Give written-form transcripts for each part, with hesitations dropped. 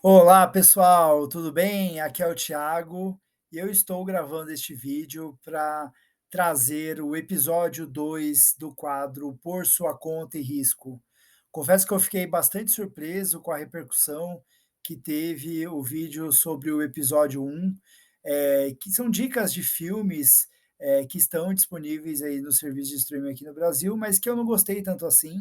Olá pessoal, tudo bem? Aqui é o Thiago e eu estou gravando este vídeo para trazer o episódio 2 do quadro Por Sua Conta e Risco. Confesso que eu fiquei bastante surpreso com a repercussão que teve o vídeo sobre o episódio 1, que são dicas de filmes que estão disponíveis aí no serviço de streaming aqui no Brasil, mas que eu não gostei tanto assim,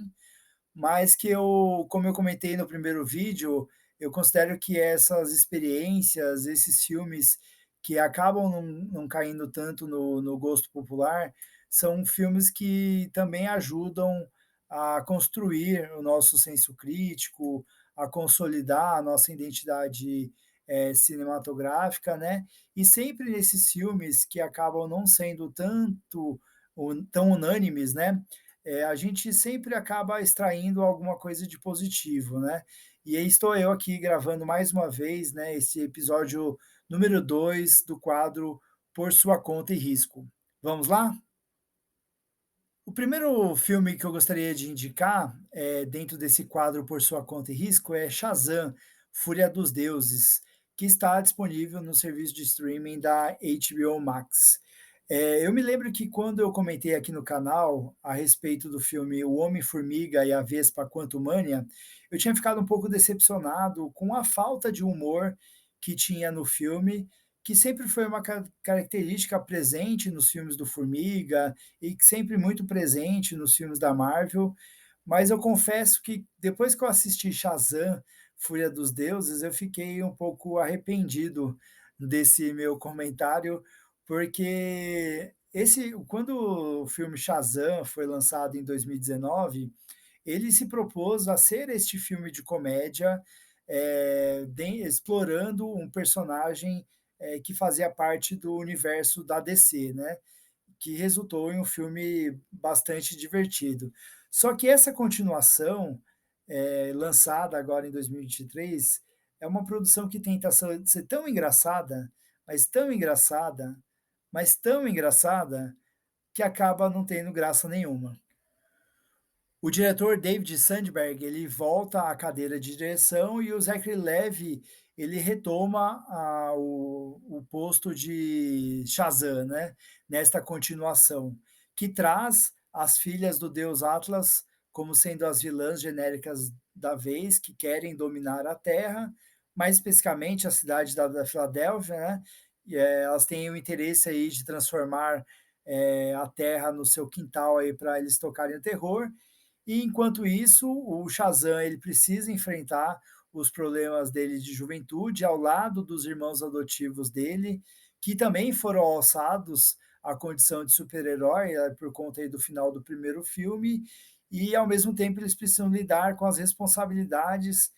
mas que eu, como eu comentei no primeiro vídeo, eu considero que essas experiências, esses filmes que acabam não caindo tanto no gosto popular, são filmes que também ajudam a construir o nosso senso crítico, a consolidar a nossa identidade, cinematográfica, né. E sempre nesses filmes que acabam não sendo tão unânimes, né, a gente sempre acaba extraindo alguma coisa de positivo, né. E aí estou eu aqui gravando mais uma vez, né, esse episódio número 2 do quadro Por Sua Conta e Risco. Vamos lá? O primeiro filme que eu gostaria de indicar, dentro desse quadro Por Sua Conta e Risco, é Shazam! Fúria dos Deuses, que está disponível no serviço de streaming da HBO Max. Eu me lembro que quando eu comentei aqui no canal a respeito do filme O Homem-Formiga e a Vespa Quantumania, eu tinha ficado um pouco decepcionado com a falta de humor que tinha no filme, que sempre foi uma característica presente nos filmes do Formiga, e que sempre muito presente nos filmes da Marvel, mas eu confesso que depois que eu assisti Shazam! Fúria dos Deuses, eu fiquei um pouco arrependido desse meu comentário, porque quando o filme Shazam! Foi lançado em 2019, ele se propôs a ser este filme de comédia, explorando um personagem, que fazia parte do universo da DC, né, que resultou em um filme bastante divertido. Só que essa continuação, lançada agora em 2023, é uma produção que tenta ser tão engraçada, mas tão engraçada, mas tão engraçada, que acaba não tendo graça nenhuma. O diretor David Sandberg, ele volta à cadeira de direção e o Zachary Levi, ele retoma o posto de Shazam, né, nesta continuação, que traz as filhas do deus Atlas como sendo as vilãs genéricas da vez, que querem dominar a Terra, mais especificamente a cidade da Filadélfia, né, elas têm o interesse aí de transformar, a Terra no seu quintal aí para eles tocarem o terror, e enquanto isso, o Shazam ele precisa enfrentar os problemas dele de juventude ao lado dos irmãos adotivos dele, que também foram alçados à condição de super-herói, por conta aí do final do primeiro filme, e ao mesmo tempo eles precisam lidar com as responsabilidades,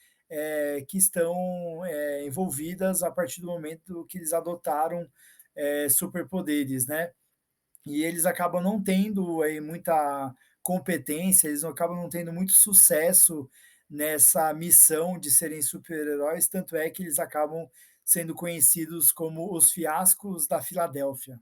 que estão, envolvidas a partir do momento que eles adotaram, superpoderes, né. E eles acabam não tendo aí muita competência, eles acabam não tendo muito sucesso nessa missão de serem super-heróis, tanto é que eles acabam sendo conhecidos como os fiascos da Filadélfia.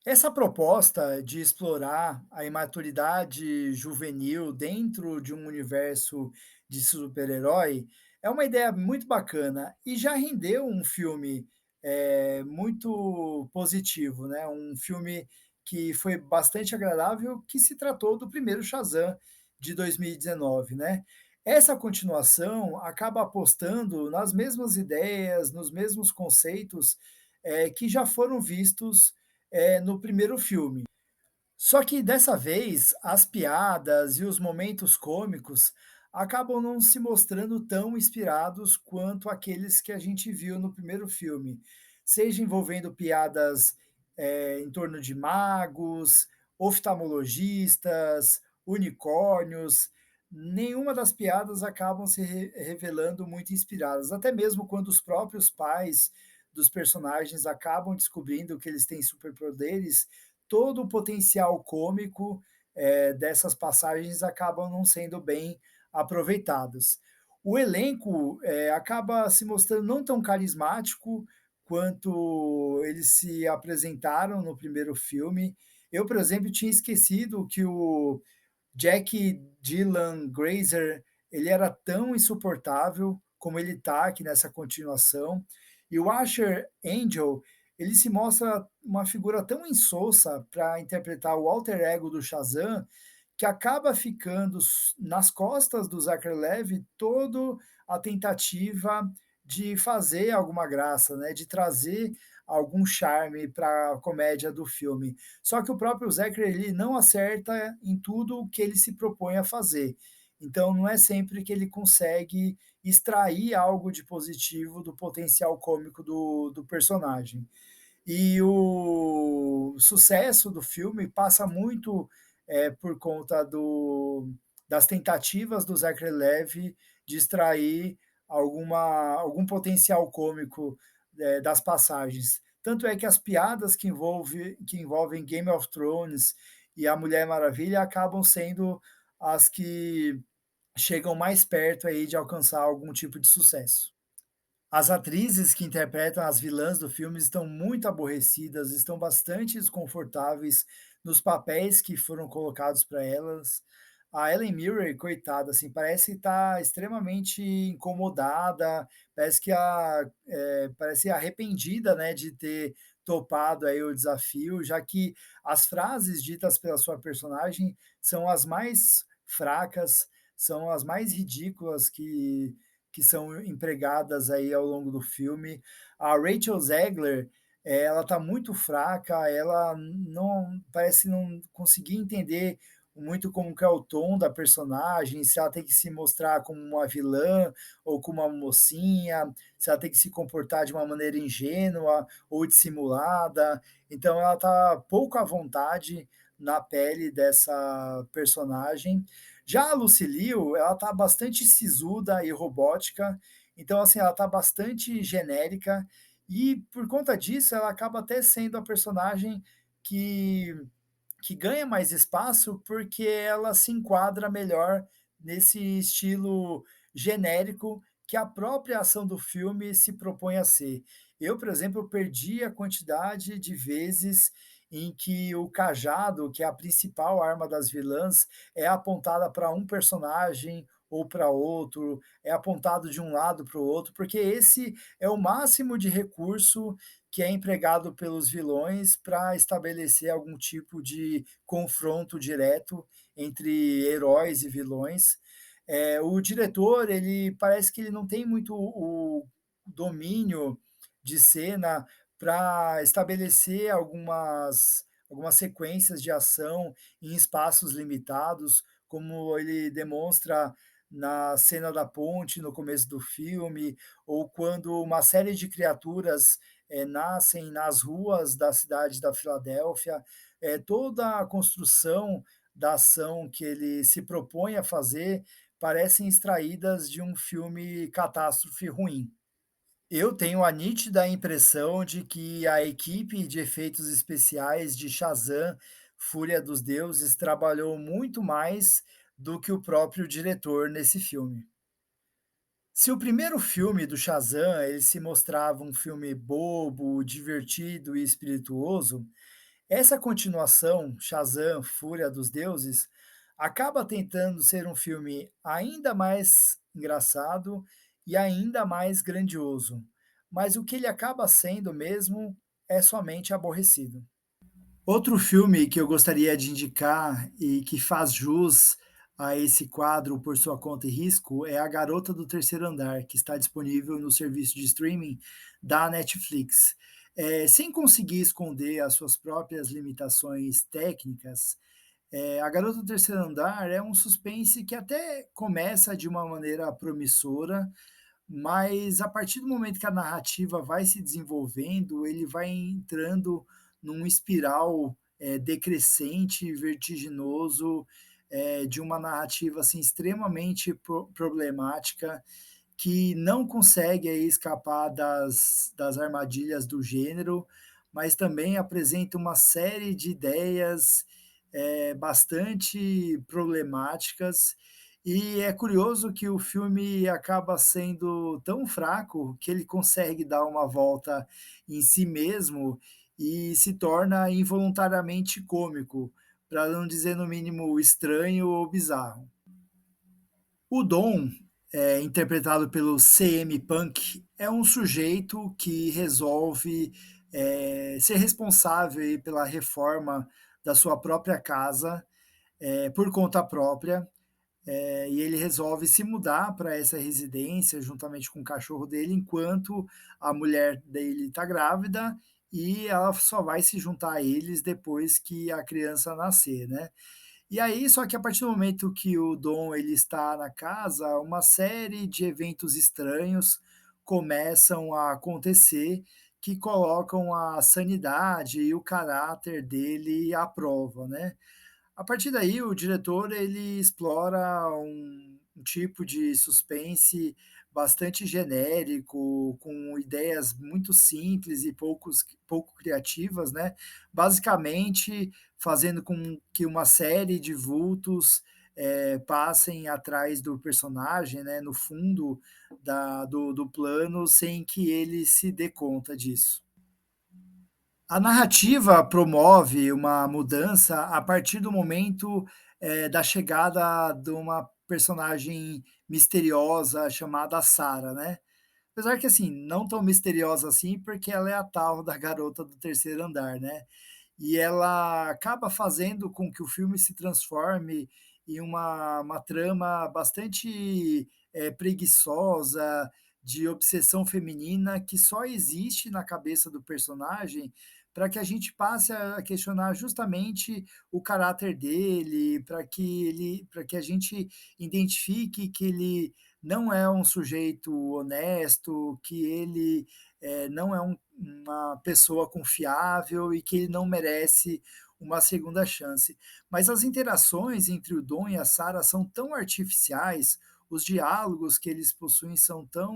Essa proposta de explorar a imaturidade juvenil dentro de um universo de super-herói é uma ideia muito bacana e já rendeu um filme, muito positivo, né, um filme que foi bastante agradável, que se tratou do primeiro Shazam! De 2019, né. Essa continuação acaba apostando nas mesmas ideias, nos mesmos conceitos, que já foram vistos no primeiro filme. Só que dessa vez, as piadas e os momentos cômicos acabam não se mostrando tão inspirados quanto aqueles que a gente viu no primeiro filme, seja envolvendo piadas, em torno de magos, oftalmologistas, unicórnios, nenhuma das piadas acabam se revelando muito inspiradas, até mesmo quando os próprios pais dos personagens acabam descobrindo que eles têm superpoderes, todo o potencial cômico, dessas passagens acabam não sendo bem aproveitados. O elenco, acaba se mostrando não tão carismático quanto eles se apresentaram no primeiro filme. Eu, por exemplo, tinha esquecido que o Jack Dylan Grazer, ele era tão insuportável como ele está aqui nessa continuação. E o Asher Angel, ele se mostra uma figura tão insossa para interpretar o alter ego do Shazam, que acaba ficando nas costas do Zachary Levi todo a tentativa de fazer alguma graça, né, de trazer algum charme para a comédia do filme. Só que o próprio Zachary ele não acerta em tudo o que ele se propõe a fazer. Então não é sempre que ele consegue extrair algo de positivo do potencial cômico do personagem. E o sucesso do filme passa muito, por conta das tentativas do Zachary Levi de extrair algum potencial cômico, das passagens. Tanto é que as piadas que envolvem Game of Thrones e a Mulher Maravilha acabam sendo as que chegam mais perto aí de alcançar algum tipo de sucesso. As atrizes que interpretam as vilãs do filme estão muito aborrecidas, estão bastante desconfortáveis nos papéis que foram colocados para elas. A Ellen Mirren, coitada, assim, parece estar extremamente incomodada, parece arrependida, né, de ter topado aí o desafio, já que as frases ditas pela sua personagem são as mais fracas, são as mais ridículas que são empregadas aí ao longo do filme. A Rachel Zegler, ela tá muito fraca, ela não parece não conseguir entender muito como que é o tom da personagem, se ela tem que se mostrar como uma vilã ou como uma mocinha, se ela tem que se comportar de uma maneira ingênua ou dissimulada. Então ela tá pouco à vontade na pele dessa personagem. Já a Lucy Liu, ela tá bastante sisuda e robótica, então, assim, ela tá bastante genérica e, por conta disso, ela acaba até sendo a personagem que que ganha mais espaço, porque ela se enquadra melhor nesse estilo genérico que a própria ação do filme se propõe a ser. Eu, por exemplo, perdi a quantidade de vezes em que o cajado, que é a principal arma das vilãs, é apontada para um personagem ou para outro, é apontado de um lado para o outro, porque esse é o máximo de recurso que é empregado pelos vilões para estabelecer algum tipo de confronto direto entre heróis e vilões. O diretor, ele parece que ele não tem muito o domínio de cena para estabelecer algumas sequências de ação em espaços limitados, como ele demonstra na cena da ponte no começo do filme, ou quando uma série de criaturas nascem nas ruas da cidade da Filadélfia. Toda a construção da ação que ele se propõe a fazer parecem extraídas de um filme catástrofe ruim. Eu tenho a nítida impressão de que a equipe de efeitos especiais de Shazam! Fúria dos Deuses trabalhou muito mais do que o próprio diretor nesse filme. Se o primeiro filme do Shazam, ele se mostrava um filme bobo, divertido e espirituoso, essa continuação, Shazam! Fúria dos Deuses, acaba tentando ser um filme ainda mais engraçado e ainda mais grandioso, mas o que ele acaba sendo mesmo é somente aborrecido. Outro filme que eu gostaria de indicar e que faz jus a esse quadro por sua conta e risco é A Garota do Terceiro Andar, que está disponível no serviço de streaming da Netflix. Sem conseguir esconder as suas próprias limitações técnicas, A Garota do Terceiro Andar é um suspense que até começa de uma maneira promissora, mas a partir do momento que a narrativa vai se desenvolvendo, ele vai entrando num espiral, decrescente, vertiginoso, de uma narrativa, assim, extremamente problemática, que não consegue aí escapar das armadilhas do gênero, mas também apresenta uma série de ideias, bastante problemáticas. E é curioso que o filme acaba sendo tão fraco que ele consegue dar uma volta em si mesmo e se torna involuntariamente cômico, para não dizer no mínimo estranho ou bizarro. O Dom, interpretado pelo CM Punk, é um sujeito que resolve, ser responsável aí pela reforma da sua própria casa, por conta própria. E ele resolve se mudar para essa residência juntamente com o cachorro dele, enquanto a mulher dele está grávida, e ela só vai se juntar a eles depois que a criança nascer, né. E aí, só que a partir do momento que o Dom ele está na casa, uma série de eventos estranhos começam a acontecer, que colocam a sanidade e o caráter dele à prova, né. A partir daí, o diretor ele explora um tipo de suspense bastante genérico, com ideias muito simples e pouco criativas, né, basicamente fazendo com que uma série de vultos, passem atrás do personagem, né, no fundo do plano, sem que ele se dê conta disso. A narrativa promove uma mudança a partir do momento, da chegada de uma personagem misteriosa chamada Sarah, né. Apesar que, assim, não tão misteriosa assim, porque ela é a tal da garota do terceiro andar, né. E ela acaba fazendo com que o filme se transforme em uma trama bastante, preguiçosa, de obsessão feminina, que só existe na cabeça do personagem, para que a gente passe a questionar justamente o caráter dele, para que a gente identifique que ele não é um sujeito honesto, que ele, não é uma pessoa confiável e que ele não merece uma segunda chance. Mas as interações entre o Dom e a Sarah são tão artificiais, os diálogos que eles possuem são tão,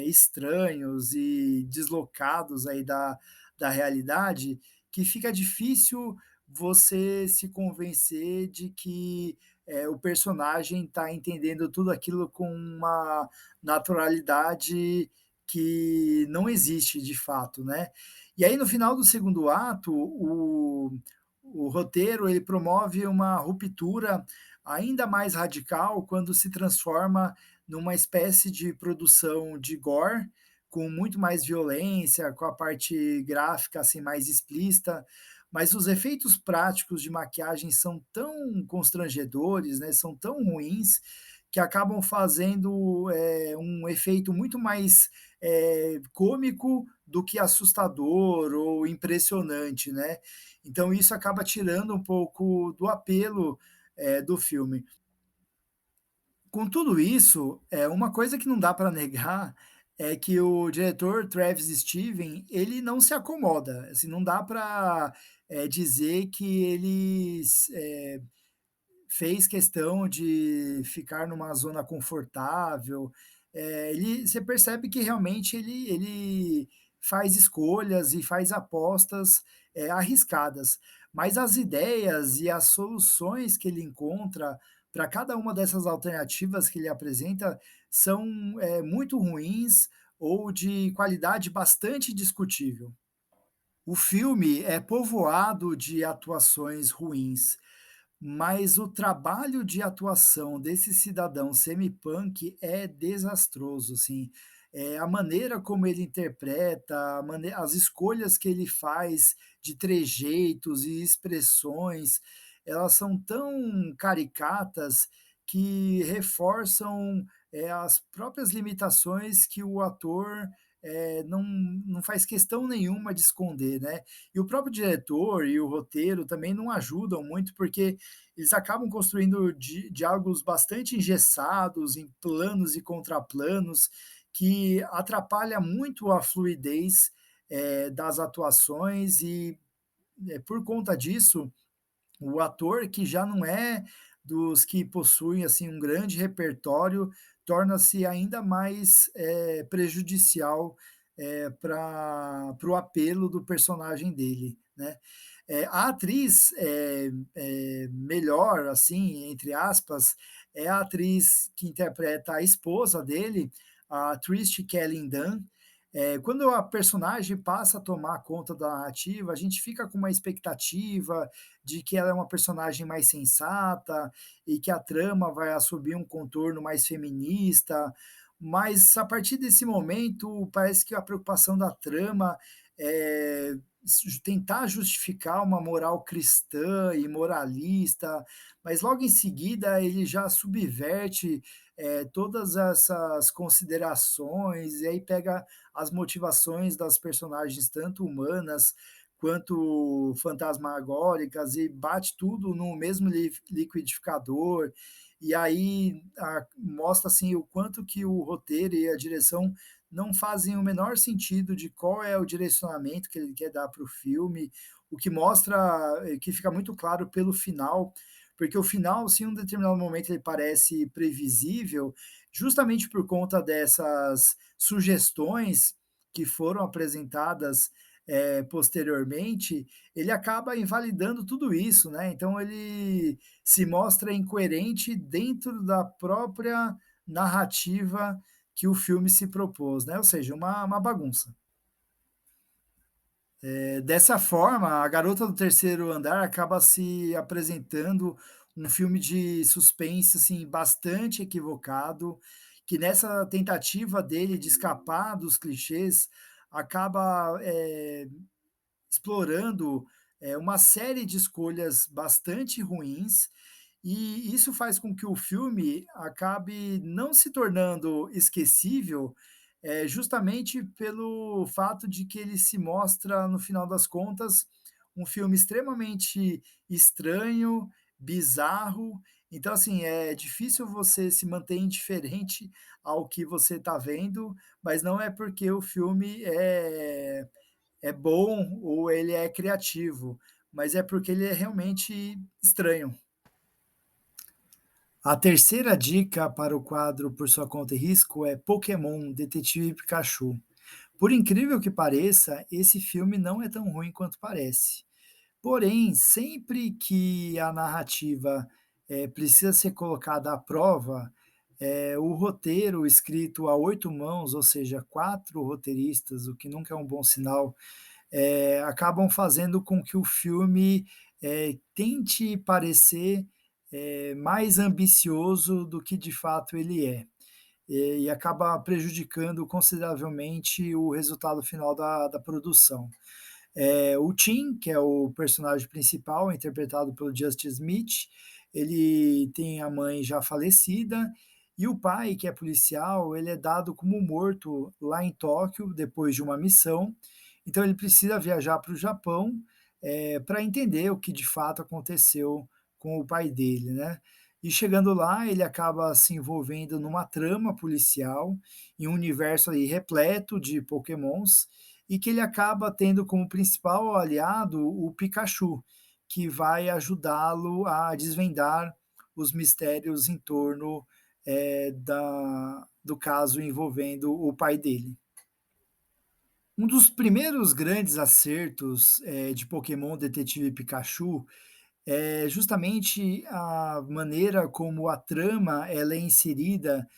estranhos e deslocados aí da realidade, que fica difícil você se convencer de que, o personagem está entendendo tudo aquilo com uma naturalidade que não existe de fato, né. E aí no final do segundo ato, o roteiro ele promove uma ruptura ainda mais radical quando se transforma numa espécie de produção de gore, com muito mais violência, com a parte gráfica, assim, mais explícita, mas os efeitos práticos de maquiagem são tão constrangedores, né, são tão ruins, que acabam fazendo, um efeito muito mais, cômico do que assustador ou impressionante, né. Então isso acaba tirando um pouco do apelo, do filme. Com tudo isso, uma coisa que não dá para negar é que o diretor Travis Steven, ele não se acomoda, assim, não dá para dizer que ele fez questão de ficar numa zona confortável, você percebe que realmente ele faz escolhas e faz apostas, arriscadas, mas as ideias e as soluções que ele encontra para cada uma dessas alternativas que ele apresenta são, muito ruins ou de qualidade bastante discutível. O filme é povoado de atuações ruins, mas o trabalho de atuação desse cidadão semi-punk é desastroso, assim. A maneira como ele interpreta, as escolhas que ele faz de trejeitos e expressões, elas são tão caricatas que reforçam, as próprias limitações que o ator, não faz questão nenhuma de esconder, né. E o próprio diretor e o roteiro também não ajudam muito, porque eles acabam construindo diálogos bastante engessados, em planos e contraplanos, que atrapalha muito a fluidez, das atuações e, por conta disso, o ator que já não é dos que possuem, assim, um grande repertório, torna-se ainda mais, prejudicial, para o apelo do personagem dele, né. A atriz, melhor, assim, entre aspas, é a atriz que interpreta a esposa dele, a Christy Kelly Dunn. Quando a personagem passa a tomar conta da narrativa, a gente fica com uma expectativa de que ela é uma personagem mais sensata e que a trama vai assumir um contorno mais feminista, mas a partir desse momento parece que a preocupação da trama é tentar justificar uma moral cristã e moralista, mas logo em seguida ele já subverte todas essas considerações, e aí pega as motivações das personagens, tanto humanas quanto fantasmagóricas, e bate tudo no mesmo liquidificador. E aí mostra assim o quanto que o roteiro e a direção não fazem o menor sentido de qual é o direcionamento que ele quer dar para o filme, o que mostra, que fica muito claro pelo final, porque o final, se em um determinado momento ele parece previsível, justamente por conta dessas sugestões que foram apresentadas, posteriormente, ele acaba invalidando tudo isso, né, então ele se mostra incoerente dentro da própria narrativa que o filme se propôs, né, ou seja, uma bagunça. Dessa forma, A Garota do Terceiro Andar acaba se apresentando um filme de suspense, assim, bastante equivocado, que nessa tentativa dele de escapar dos clichês, acaba, explorando, uma série de escolhas bastante ruins, e isso faz com que o filme acabe não se tornando esquecível, justamente pelo fato de que ele se mostra, no final das contas, um filme extremamente estranho, bizarro. Então, assim, é difícil você se manter indiferente ao que você está vendo, mas não é porque o filme é bom ou ele é criativo, mas é porque ele é realmente estranho. A terceira dica para o quadro Por Sua Conta e Risco é Pokémon Detetive Pikachu. Por incrível que pareça, esse filme não é tão ruim quanto parece. Porém, sempre que a narrativa, precisa ser colocada à prova, o roteiro escrito a 8 mãos, ou seja, 4 roteiristas, o que nunca é um bom sinal, acabam fazendo com que o filme, tente parecer, mais ambicioso do que de fato ele é. E acaba prejudicando consideravelmente o resultado final da produção. O Tim, que é o personagem principal, interpretado pelo Justin Smith, ele tem a mãe já falecida, e o pai, que é policial, ele é dado como morto lá em Tóquio, depois de uma missão. Então ele precisa viajar para o Japão, para entender o que de fato aconteceu com o pai dele, né. E chegando lá, ele acaba se envolvendo numa trama policial, em um universo aí repleto de pokémons, e que ele acaba tendo como principal aliado o Pikachu, que vai ajudá-lo a desvendar os mistérios em torno, do caso envolvendo o pai dele. Um dos primeiros grandes acertos, de Pokémon Detetive Pikachu é justamente a maneira como a trama ela é inserida,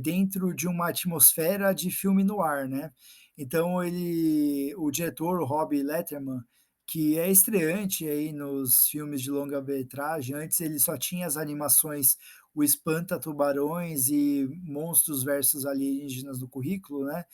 dentro de uma atmosfera de filme noir, né. Então o diretor, o Rob Letterman, que é estreante aí nos filmes de longa-metragem, antes ele só tinha as animações O Espanta-Tubarões e Monstros versus Alienígenas no currículo, né,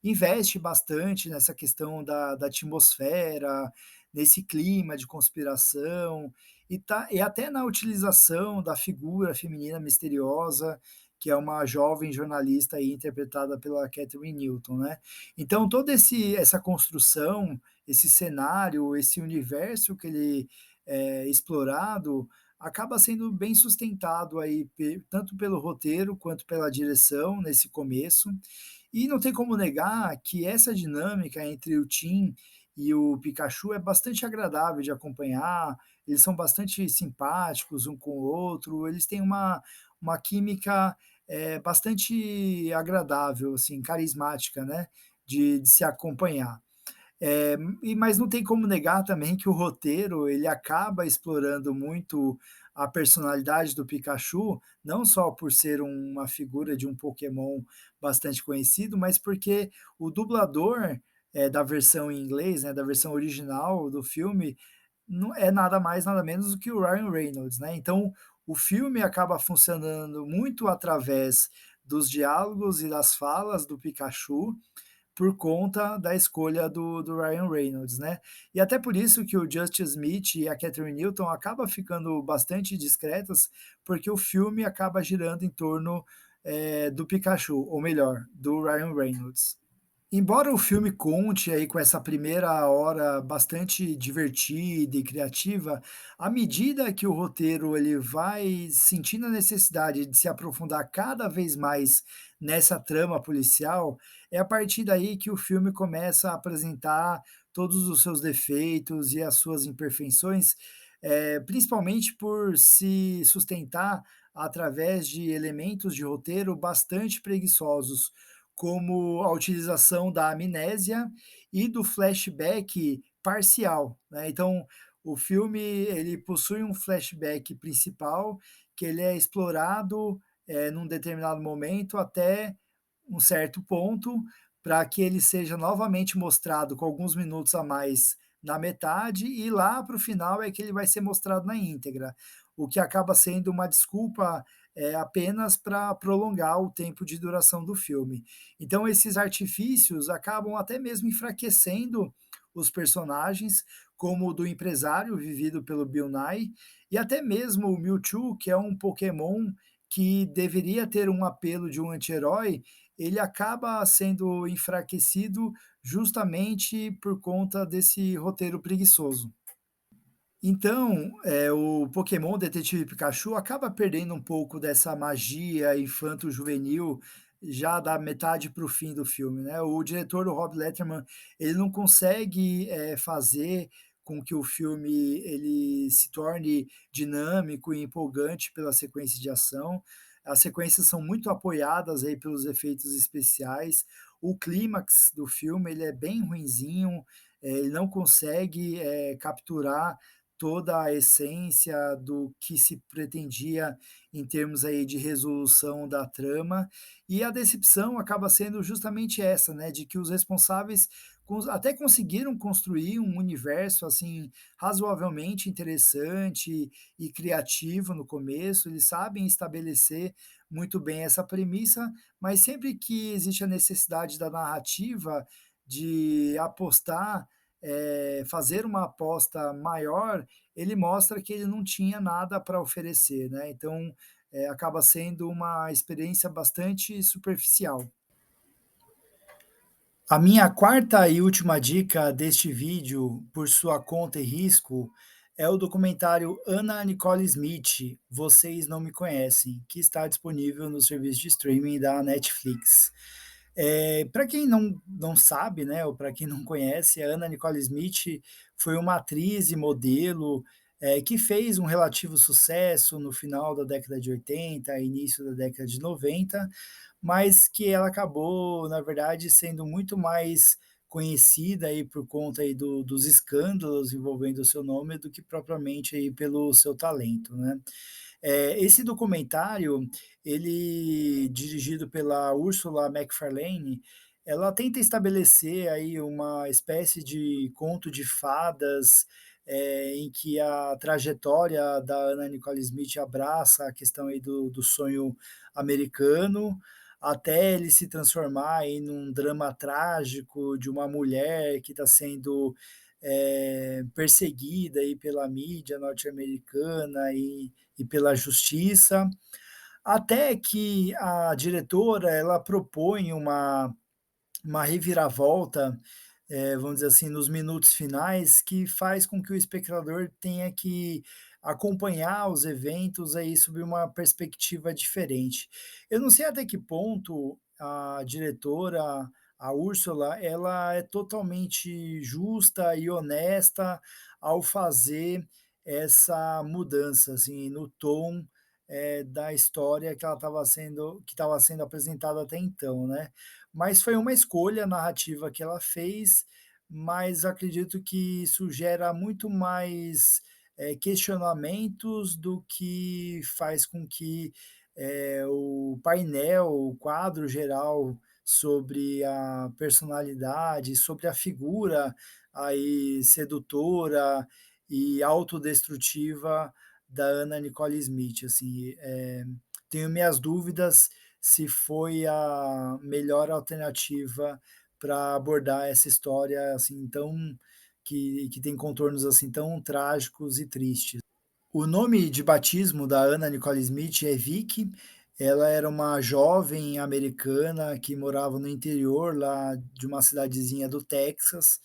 investe bastante nessa questão da atmosfera, nesse clima de conspiração, e até na utilização da figura feminina misteriosa, que é uma jovem jornalista aí interpretada pela Catherine Newton, né. Então toda esse essa construção, esse cenário, esse universo que ele é explorado, acaba sendo bem sustentado aí tanto pelo roteiro quanto pela direção nesse começo. E não tem como negar que essa dinâmica entre o Tim e o Pikachu é bastante agradável de acompanhar, eles são bastante simpáticos um com o outro, eles têm uma química, bastante agradável, assim, carismática, né, de se acompanhar. Mas não tem como negar também que o roteiro, ele acaba explorando muito a personalidade do Pikachu, não só por ser uma figura de um Pokémon bastante conhecido, mas porque o dublador, da versão em inglês, né, da versão original do filme, não é nada mais, nada menos do que o Ryan Reynolds, né. Então, o filme acaba funcionando muito através dos diálogos e das falas do Pikachu, por conta da escolha do Ryan Reynolds, né. E até por isso que o Justin Smith e a Catherine Newton acabam ficando bastante discretas, porque o filme acaba girando em torno, do Pikachu, ou melhor, do Ryan Reynolds. Embora o filme conte aí com essa primeira hora bastante divertida e criativa, à medida que o roteiro ele vai sentindo a necessidade de se aprofundar cada vez mais nessa trama policial, é a partir daí que o filme começa a apresentar todos os seus defeitos e as suas imperfeições, principalmente por se sustentar através de elementos de roteiro bastante preguiçosos, como a utilização da amnésia e do flashback parcial, né. Então, o filme ele possui um flashback principal, que ele é explorado, num determinado momento até um certo ponto, para que ele seja novamente mostrado com alguns minutos a mais na metade, e lá para o final é que ele vai ser mostrado na íntegra, o que acaba sendo uma desculpa, apenas para prolongar o tempo de duração do filme. Então esses artifícios acabam até mesmo enfraquecendo os personagens, como o do empresário vivido pelo Bill Nye, e até mesmo o Mewtwo, que é um Pokémon que deveria ter um apelo de um anti-herói, ele acaba sendo enfraquecido justamente por conta desse roteiro preguiçoso. Então, o Pokémon Detetive Pikachu acaba perdendo um pouco dessa magia infanto-juvenil já da metade para o fim do filme, né. O diretor, o Rob Letterman, ele não consegue, fazer com que o filme ele se torne dinâmico e empolgante pela sequência de ação. As sequências são muito apoiadas aí pelos efeitos especiais. O clímax do filme ele é bem ruinzinho, ele não consegue, capturar toda a essência do que se pretendia em termos aí de resolução da trama, e a decepção acaba sendo justamente essa, né, de que os responsáveis até conseguiram construir um universo, assim, razoavelmente interessante e criativo no começo, eles sabem estabelecer muito bem essa premissa, mas sempre que existe a necessidade da narrativa de apostar, fazer uma aposta maior, ele mostra que ele não tinha nada para oferecer, né, então, acaba sendo uma experiência bastante superficial. A minha quarta e última dica deste vídeo, por sua conta e risco, é o documentário Anna Nicole Smith, Vocês Não Me Conhecem, que está disponível no serviço de streaming da Netflix. Para quem não sabe, né, ou para quem não conhece, a Anna Nicole Smith foi uma atriz e modelo, que fez um relativo sucesso no final da década de 80, início da década de 90, mas que ela acabou, na verdade, sendo muito mais conhecida aí por conta aí dos escândalos envolvendo o seu nome do que propriamente aí pelo seu talento, né. Esse documentário, ele dirigido pela Ursula Macfarlane, ela tenta estabelecer aí uma espécie de conto de fadas, em que a trajetória da Anna Nicole Smith abraça a questão aí do sonho americano, até ele se transformar aí num drama trágico de uma mulher que está sendo, perseguida aí pela mídia norte-americana e pela justiça, até que a diretora ela propõe uma reviravolta, vamos dizer assim, nos minutos finais, que faz com que o espectador tenha que acompanhar os eventos aí sob uma perspectiva diferente. Eu não sei até que ponto a diretora, a Úrsula, ela é totalmente justa e honesta ao fazer essa mudança, assim, no tom, da história que estava sendo apresentada até então, né. Mas foi uma escolha narrativa que ela fez, mas acredito que isso gera muito mais, questionamentos do que faz com que, o painel, o quadro geral sobre a personalidade, sobre a figura aí sedutora e autodestrutiva da Anna Nicole Smith, assim, tenho minhas dúvidas se foi a melhor alternativa para abordar essa história, assim, tão que tem contornos, assim, tão trágicos e tristes. O nome de batismo da Anna Nicole Smith é Vicky. Ela era uma jovem americana que morava no interior lá de uma cidadezinha do Texas,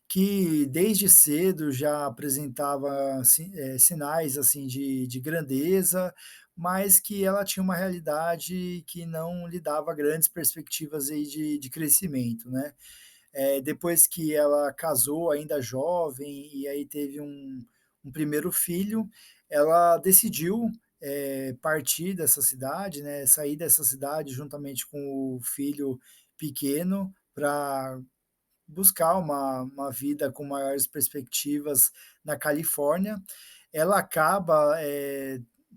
que desde cedo já apresentava sinais assim de grandeza, mas que ela tinha uma realidade que não lhe dava grandes perspectivas aí de crescimento, né? Depois que ela casou ainda jovem e aí teve um primeiro filho, ela decidiu, partir dessa cidade, né, sair dessa cidade juntamente com o filho pequeno para buscar uma vida com maiores perspectivas na Califórnia. Ela acaba,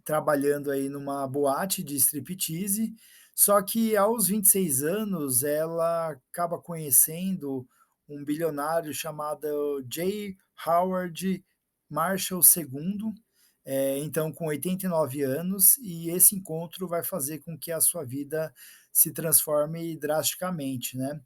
trabalhando aí numa boate de striptease, só que aos 26 anos ela acaba conhecendo um bilionário chamado J. Howard Marshall II, então com 89 anos, e esse encontro vai fazer com que a sua vida se transforme drasticamente, né.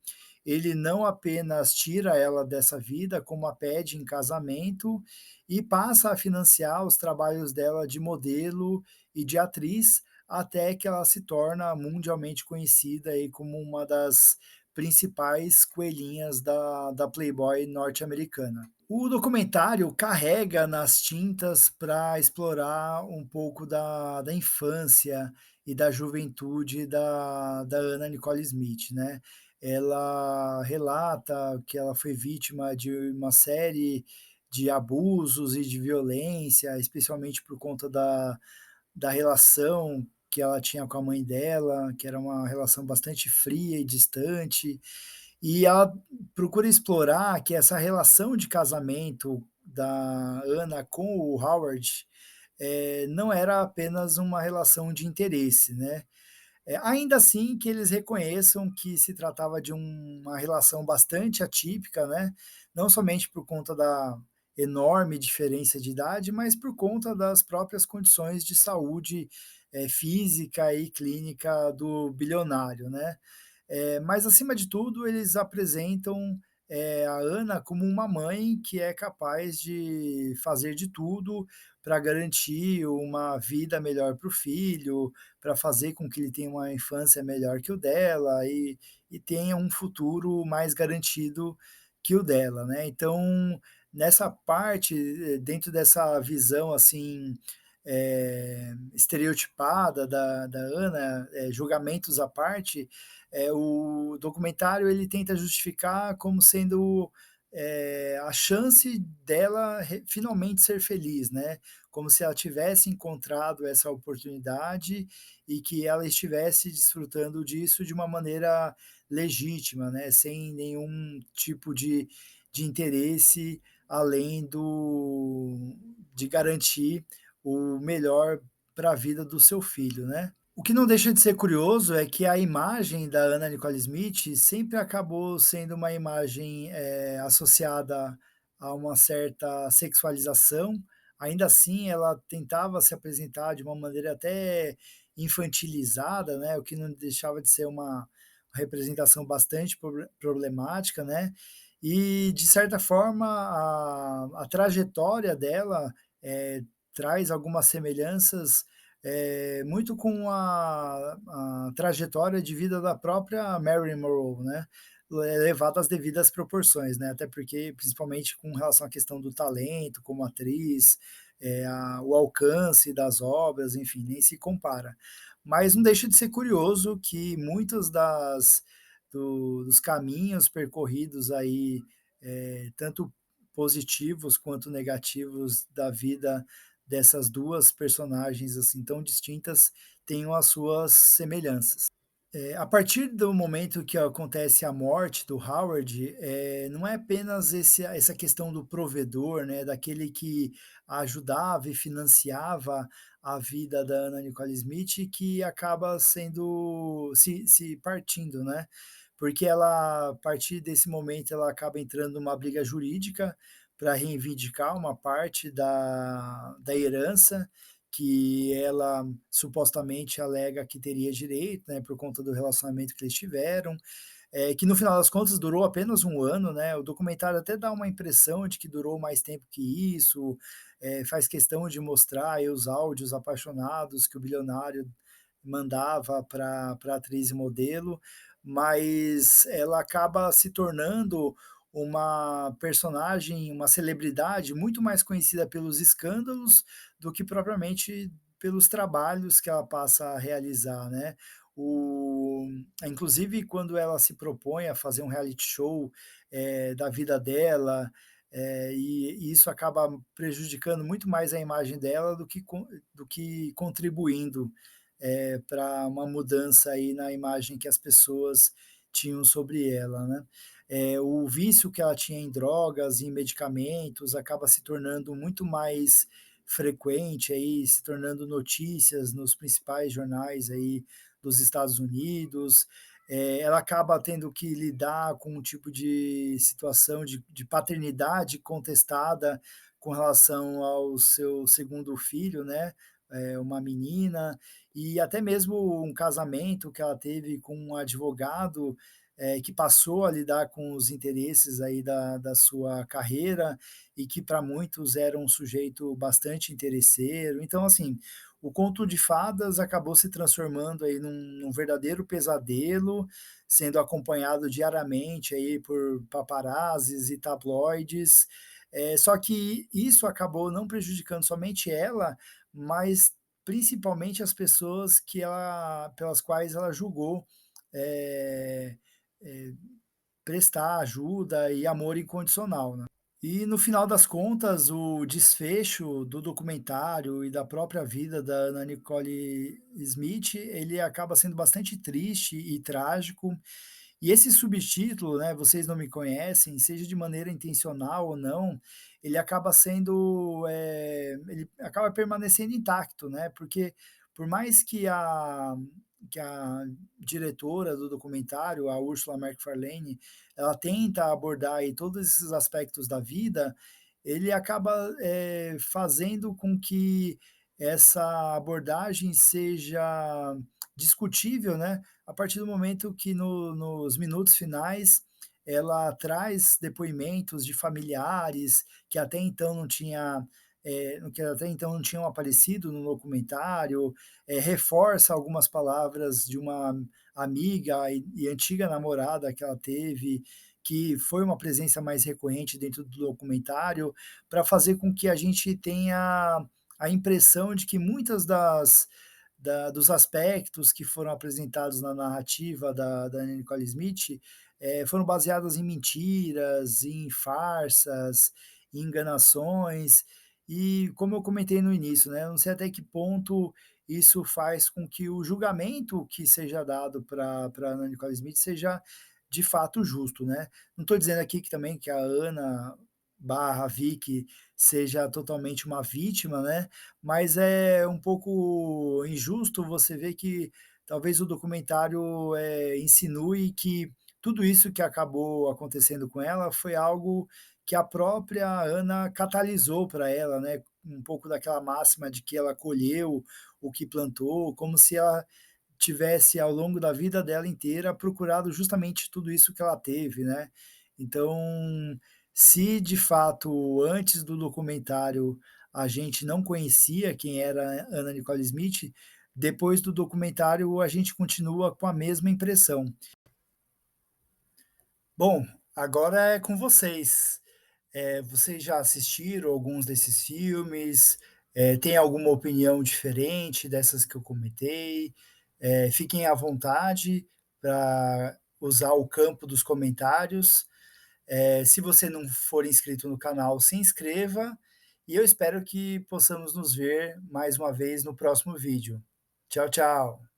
Ele não apenas tira ela dessa vida, como a pede em casamento e passa a financiar os trabalhos dela de modelo e de atriz, até que ela se torna mundialmente conhecida aí como uma das principais coelhinhas da Playboy norte-americana. O documentário carrega nas tintas para explorar um pouco da infância e da juventude da Anna Nicole Smith, né. Ela relata que ela foi vítima de uma série de abusos e de violência, especialmente por conta da relação que ela tinha com a mãe dela, que era uma relação bastante fria e distante, e ela procura explorar que essa relação de casamento da Ana com o Howard, não era apenas uma relação de interesse, né. Ainda assim que eles reconheçam que se tratava de uma relação bastante atípica, né, não somente por conta da enorme diferença de idade, mas por conta das próprias condições de saúde, física e clínica do bilionário, né. Mas acima de tudo eles apresentam, a Ana como uma mãe que é capaz de fazer de tudo para garantir uma vida melhor para o filho, para fazer com que ele tenha uma infância melhor que o dela e tenha um futuro mais garantido que o dela, né. Então, nessa parte, dentro dessa visão, assim, estereotipada da Ana, julgamentos à parte, o documentário ele tenta justificar como sendo, a chance dela finalmente ser feliz, né, como se ela tivesse encontrado essa oportunidade e que ela estivesse desfrutando disso de uma maneira legítima, né, sem nenhum tipo de interesse além do de garantir o melhor para a vida do seu filho, né. O que não deixa de ser curioso é que a imagem da Anna Nicole Smith sempre acabou sendo uma imagem, associada a uma certa sexualização. Ainda assim, ela tentava se apresentar de uma maneira até infantilizada, né, o que não deixava de ser uma representação bastante problemática, né. E, de certa forma, a trajetória dela, traz algumas semelhanças, muito com a trajetória de vida da própria Marilyn Monroe, né, levado às devidas proporções, né, até porque principalmente com relação à questão do talento como atriz, o alcance das obras, enfim, nem se compara. Mas não deixa de ser curioso que muitas dos caminhos percorridos aí, tanto positivos quanto negativos da vida dessas 2 personagens, assim, tão distintas, tenham as suas semelhanças. A partir do momento que acontece a morte do Howard, não é apenas essa questão do provedor, né, daquele que ajudava e financiava a vida da Anna Nicole Smith, que acaba sendo se partindo, né. Porque ela, a partir desse momento, ela acaba entrando numa briga jurídica para reivindicar uma parte da herança que ela supostamente alega que teria direito, né, por conta do relacionamento que eles tiveram, que no final das contas durou apenas 1 ano, né, o documentário até dá uma impressão de que durou mais tempo que isso, faz questão de mostrar aí os áudios apaixonados que o bilionário mandava para a atriz e modelo, mas ela acaba se tornando uma personagem, uma celebridade muito mais conhecida pelos escândalos do que propriamente pelos trabalhos que ela passa a realizar, né. O Inclusive quando ela se propõe a fazer um reality show, da vida dela, e isso acaba prejudicando muito mais a imagem dela do que contribuindo, pra uma mudança aí na imagem que as pessoas tinham sobre ela, né. O vício que ela tinha em drogas, em medicamentos, acaba se tornando muito mais frequente aí, se tornando notícias nos principais jornais aí dos Estados Unidos. Ela acaba tendo que lidar com um tipo de situação de paternidade contestada com relação ao seu segundo filho, né, uma menina, e até mesmo um casamento que ela teve com um advogado, que passou a lidar com os interesses aí da sua carreira e que para muitos era um sujeito bastante interesseiro. Então, assim, o conto de fadas acabou se transformando aí num verdadeiro pesadelo, sendo acompanhado diariamente aí por paparazzis e tabloides. Só que isso acabou não prejudicando somente ela, mas principalmente as pessoas pelas quais ela julgou, eh eh, prestar ajuda e amor incondicional, né. E no final das contas, o desfecho do documentário e da própria vida da Anna Nicole Smith, ele acaba sendo bastante triste e trágico. E esse subtítulo, né, "Vocês não me conhecem", seja de maneira intencional ou não, ele acaba permanecendo intacto, né, porque por mais que a diretora do documentário, a Ursula Macfarlane, ela tenta abordar aí todos esses aspectos da vida, ele acaba, fazendo com que essa abordagem seja discutível, né, a partir do momento que nos minutos finais ela traz depoimentos de familiares que até então não tinham aparecido no documentário, reforça algumas palavras de uma amiga e antiga namorada que ela teve, que foi uma presença mais recorrente dentro do documentário, para fazer com que a gente tenha a impressão de que muitas dos aspectos que foram apresentados na narrativa da Nicole Smith, foram baseadas em mentiras, em farsas, em enganações, e como eu comentei no início, né, eu não sei até que ponto isso faz com que o julgamento que seja dado pra Anna Nicole Smith seja de fato justo, né. Não estou dizendo aqui que também que a Ana barra Vicky seja totalmente uma vítima, né, mas é um pouco injusto você ver que talvez o documentário, insinue que tudo isso que acabou acontecendo com ela foi algo que a própria Ana catalisou para ela, né, um pouco daquela máxima de que ela colheu o que plantou, como se ela tivesse ao longo da vida dela inteira procurado justamente tudo isso que ela teve, né. Então, se de fato antes do documentário a gente não conhecia quem era Anna Nicole Smith, depois do documentário a gente continua com a mesma impressão. Bom, agora é com vocês. Vocês já assistiram alguns desses filmes? Tem alguma opinião diferente dessas que eu comentei? Fiquem à vontade para usar o campo dos comentários. Se você não for inscrito no canal, se inscreva e eu espero que possamos nos ver mais uma vez no próximo vídeo. Tchau, tchau.